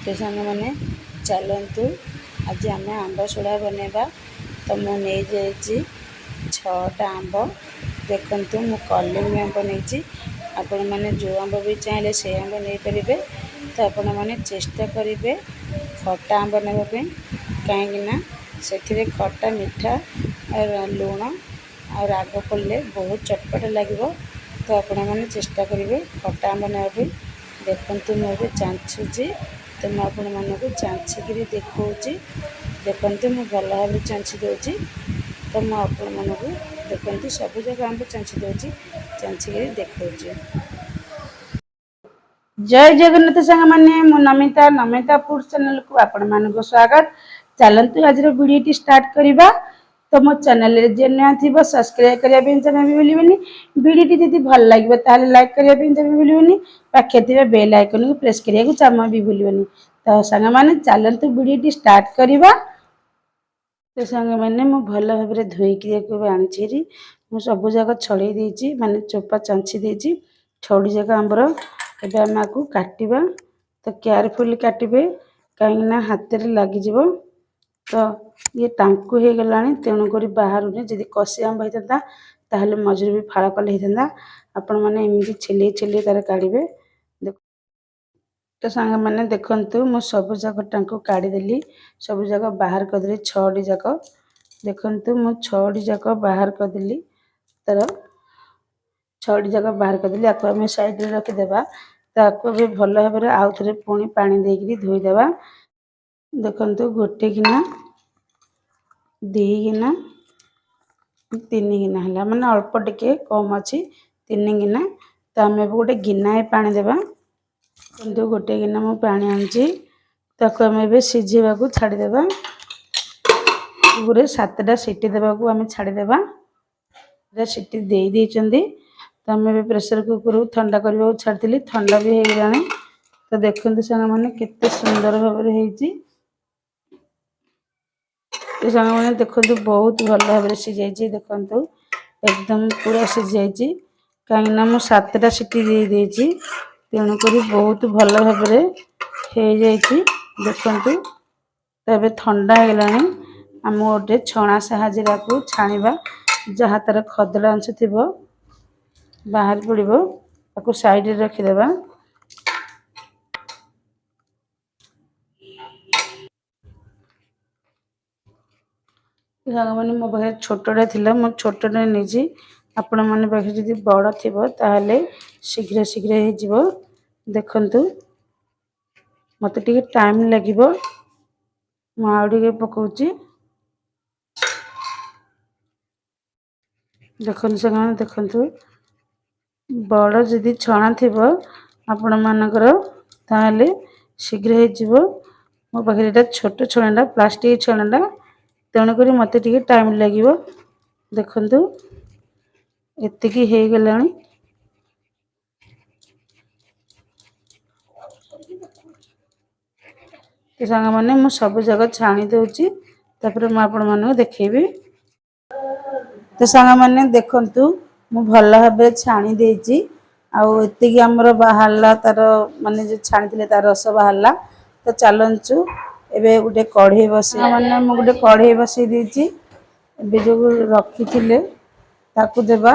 तो सांग मैंने चलतु आज आम आंब सोड़ा बनवा। तो मुझे छटा आंब देखु मु कलिमी आंब नहीं आपण मैंने जो आंब भी चाहिए से आंब नहीं पारे। तो आपण मैंने चेष्टा करेंगे खटा आंब नापी कहीं से खटा मीठा और लुण और राग पड़े बहुत चटपटा लगे। तो आपण मैंने चेष्टा करेंगे खटा आंब नापी। देखु मुझे चाँचुची तो मुझे आपण मानक चाँचिक देखा देखु मुझे भल भाव चाँची दूसरी। तो मुझे आपण मानक देखते सब जगह आंब चाँची दूसरी चाँचिक देखा। जय जगन्नाथ सांग मैंने मु नमिता नमिता फूड चैनल को आपण मानक स्वागत। चलतु आज वीडियो स्टार्ट करवा। तो मो चैनल जे नया थी सब्सक्राइब करने जमा भी भूलि। वीडियो जी भल लगे ताल लाइक करने जमा भूलि। पाखे थे बेल आइकन को प्रेस करने जमा भी भूलि। तो सांग मैंने चलतु वीडियो स्टार्ट करवा। तो सांग मैंने मु भल भाव धोईकी आनी मु सब जगह छड़े देती माने चोपा चाँची देती छड़ी जगह आंबर। एबे आम आपको काटिबा। तो केयरफुल काटिबे कहीं हाथ में लगिज। तो ये टांकु हो गला तेणुक बाहर जदि कषि आंब होता ताहले मझे भी फाड़ कले होता। आपण मैंने एमती छिले छिले तार काढ़े। तो सांग मैंने देखु मु सब जगह टांकु काढ़ीदेली सब जगह बाहर करदेली छड़ी जाक। देखु मु छड़ी जाक बाहर करदेली तार छड़ी जाक बाहर करदेली। आपको आम साइड रे रखिदेबा। ताको भी भल भाव आउ थे पुणी पानी देकी धोईदेबा। देखु गोटे गिना दी गिना तीन गिना है माने अल्प टिके कम अच्छी तीन गिना। तो आम गोटे गिना पानी देवा। किंतु गोटे गिना मु पानी आनी ताको आम सिझेबा छाड़देबा। पूरे 7टा सीटी देवाक आम छाड़देबा। सीटी दे देइचंदी। तो आम प्रेसर कुकर को ठंडा करने छाड़ी ठंडा भी हो गला। तो देखते सांग मैंने केते सुंदर भाव तो सांग मैंने देखु बहुत भल भाव सीझे देखु एकदम पूरा सीझी कहीं मु 7टा सीटी दे देती तेणुक बहुत भल भाव देखु। तो ये ठंडा हो गला आम गोटे छणा साहाଯ୍य को छाणीबा जहाँ तार खदड़ा अंश थी बाहर पड़ो ताको साइड रे रखिदेबा। सांग मैंने मो पाखे छोटा थी मो छोटा नहीं आपण मैंने पाखे जदि बड़ थी ताहले शीघ्र शीघ्र हो देखु मत टे टाइम लगे मुझे पकाउची। देखु सांग देखु बड़ जदि छणा थी आपण मानकर ताहले शीघ्र हो। मो पाखे छोट छणाटा प्लास्टिक छणाटा तेणुक मत टे टाइम लगे देखु एतिकी हो गला। तो सांग मैंने मु सब जगह छाणी दूची मुझे देखेबी। तो सांग मैंने देखु मु भल भाव छाणी देची आती आमर बाहरला तार माने जो छाणी तार रस बाहरला। तो चलचु एबे गोटे कढ़ई बस मैंने मु गोटे कढ़ई बसई देची जो रखी थे ताकू देबा।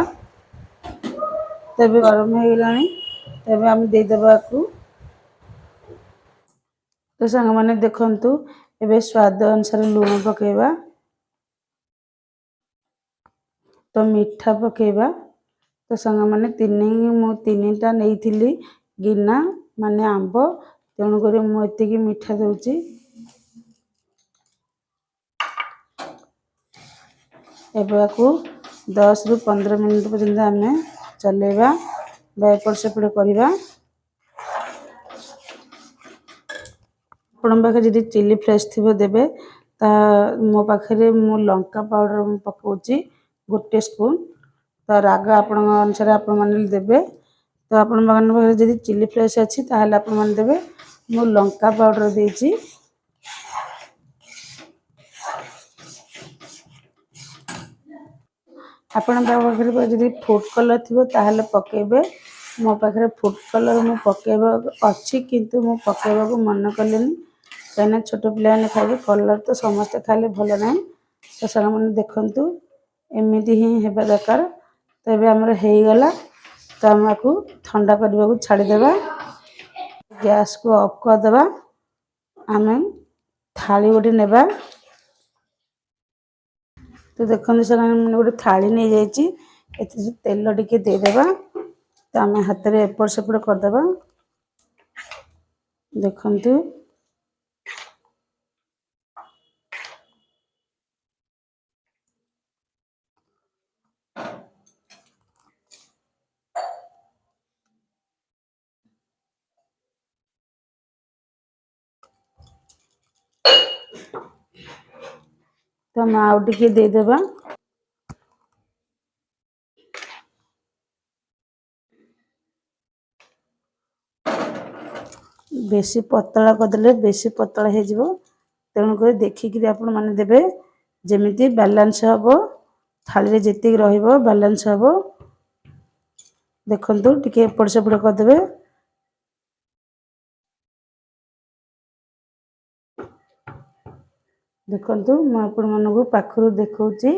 तबे गरम हो गला तबे आम देदेबा को। तो सांग मैंने देखु एबे स्वाद अनुसार लुण पकेबा। तो मीठा पकेबा। तो सांग मैंने तीनटा नहीं गिना माने आंब तेणुक मुझे मीठा दूची। एबाकू 10 ରୁ 15 मिनट पर्यंत आम चलेबा एपट सेपट करवा। आपण पाखे जदि चिली फ्लेक्स थी देबे ता मो पाखे मु लंका पाउडर पकाउची गोटे स्पून। तो राग आपण अनुसार आपण माने देबे। तो आपण पाखे जदि चिली फ्लेक्स अच्छी ताहले आपण माने देबे। मु लंका पाउडर देची। आपण पाखे जदि फूड कलर थी ताहले पकेबे मो पाखे फूड कलर मु पकेबा अच्छी किंतु मु पकेबा को मन कलेनी कहीं छोट पिला खाइबे कलर तो समस्ते खाइले भल ना। तो सारा मैंने देखंतु एमती ही हेबा दरकार। तो ये आमर हो गला तो आम आपको ठंडा करने को छाड़देवा गैस को ऑफ करदेवा आम थाली गोटे नेबा। तो देखो सर मैंने गोटे थाली नहीं जाइए तेल टिके देदेबा तो आम हाथ में एपट सेपट करदेबा देखंतु तो हम आउ टिके देदेबा बेसी पतला करदे बेसी पतला हो तेणुक देखिक आपण मैंने देवे जमी बैलेंस हम थाली रे जीत बैलेंस हम देखंतु टिके एपट सेपट करदे देखंतु मैं आपण मानक पाखरु देखौची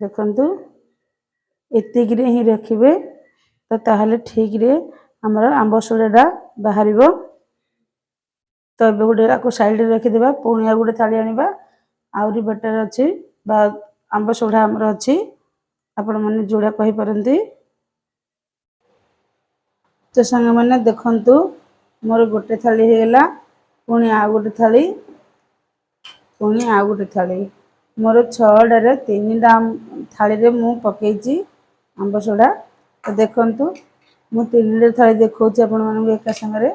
देखंतु एतिक ही रखिए तो ताहले ठीक रे हमर आंब सड़ाटा बाहर। तो ये गोटे आपको साइड रखीदे पुणी आ गोटे थाली आनिबा आउरी बेटर अच्छी बा आंब सड़ा आमर अच्छी आपण मैंने जोड़ा कही पारंती। तो सांग मैंने देखंतु मोर गोटे थाली हो गला पुणी आ गोटे थाली पुणी आ गोटे थाली मोर 6टारे 3टा थाली रे मु पकेइची आंब सड़ा। तो देखंतु मु 3टा थाली देखौची आपण मानक एका संगे।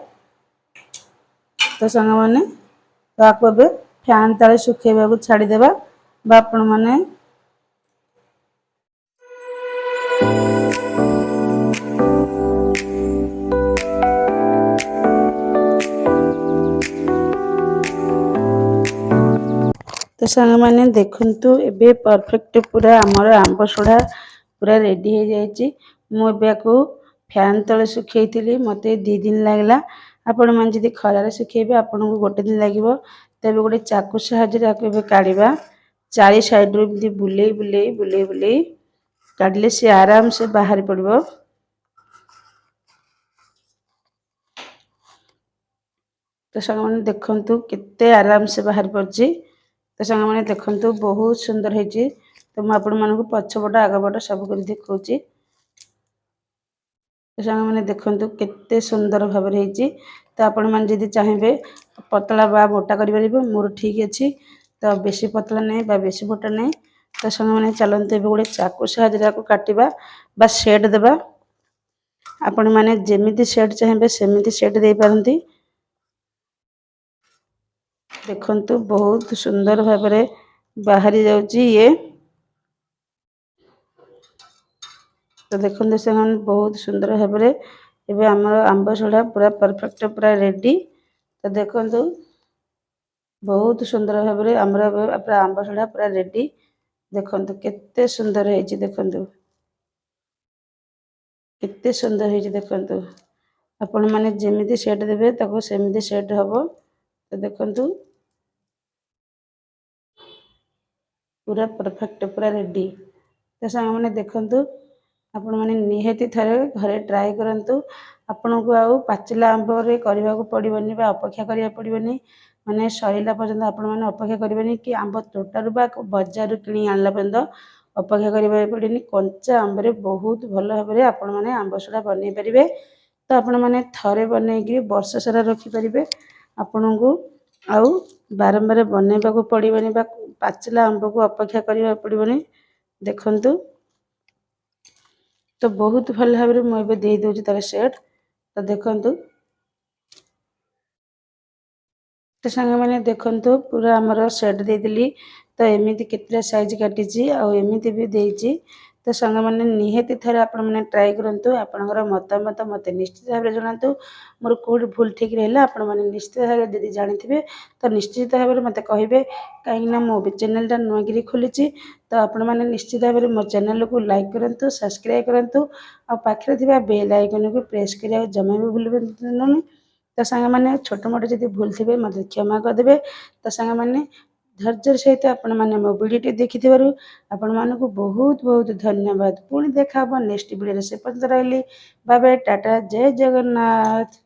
तो सांग मैंने तो आपको फैन तले सुखेबा को छाड़देबा बा आपण माने तो सांग मैंने देखंतु एबे परफेक्ट पूरा आमर आंब सड़ा पूरा रेडी हो जाइए। मुझे फैन तले सुखी मत 2 दिन लगला आपण मैंने जब खरार सुखेबे आपन को गोटे दिन लगे तेज गोटे चाकू साहाଯ୍य काढ़ा 4 साइड रू बुले बुले बुले बुले काढ़ले सी आराम से बाहर पड़ो। तो सांग मैंने देखंतु केते आराम से बाहर पड़ची। तो सांग मैंने देखंतु बहुत सुंदर है। तो मैं आपण मानक पछपट आगपट सब कर देखौची। तो सांग मैंने देखंतु केते सुंदर भाव होती। तो आपण मैंने जदि चाहिए पतला बा मोटा करें मोर ठीक अच्छी तो बेसी पतला नहीं बा बेसी मोटा नहीं। तो सांग मैंने चलते गोटे चाकू साहाଯ୍य काटिबा बा सेट देबा आपण मैंने जेमिति सेट चाहिए सेमिति सेट दे पारंती। देखंतु बहुत सुंदर भाव बाहरी जाउची ये। तो देखते से बहुत सुंदर भाव एवं आमर आंब सड़ा पूरा परफेक्ट पूरा रेडी। तो देखंतु बहुत सुंदर भाव आमर पूरा आंब सड़ा पूरा रेडी। देखंतु केते सुंदर है देखंतु केते सुंदर है देखंतु आपण माने जेमिति सेट देबे ताको सेमिति सेट हबो। तो देखंतु पूरा परफेक्ट पूरा रेडी। तो सांग मैंने देखंतु आपण मैंने निहाती थरे घरे ट्राए करंतु आपन को आउ पाचिला आंब रे करबा को पड़िबनी बा अपेक्षा करिया पड़िबनी माने सरीला पर्यंत आपण मैंने अपेक्षा करिबनी कि आंब तोटारु बा बाजार किणी आनला पर्यंत अपेक्षा करिबा पड़िनी कंचा आंब रे बहुत भल भाव रे आपण मैंने आंब सड़ा बनै परिबे। तो आपण मैंने थरे बनैकी वर्ष सारा रखी परिबे आपण को आउ बारंबार बनैबा को पड़िबनी बा पाचिला आंब को अपेक्षा करिया पड़िबनी देखंतु। तो बहुत भल भाव मुझे दे दूची तार सेट। तो देखंतु तो सांग मैंने देखंतु पूरा आमर सेट देदेली। तो एमती केतटा साइज काटी आउ एमती भी देची। तो तो सांग मैंने निहाती थे आपण मैंने ट्राए करूँ आपणकर मतामत मत निश्चित भाव में जनातु मोर कौट भूल ठीक रहा आपण मैंने निश्चित भाव जब जानी तो निश्चित भाव में मत कहे कहीं मो चैनलटा नुआगिरी खोली तो आपण मैंने निश्चित भाव में मो चैनल को लाइक करूँ सब्सक्राइब करूँ आ पाखे बेल आइकन को प्रेस करा जमा भी भूलि तो सांग मैंने छोट मोट जब भूल थे मत क्षमा करदे तो सांग मैंने धैर्य सहित आपण मैंने मो वीडियो देखि आपण मानक बहुत बहुत धन्यवाद पुणी देखा नेक्स्ट वीडियो से पर्यंत रही बाय बाय टाटा जय जगन्नाथ।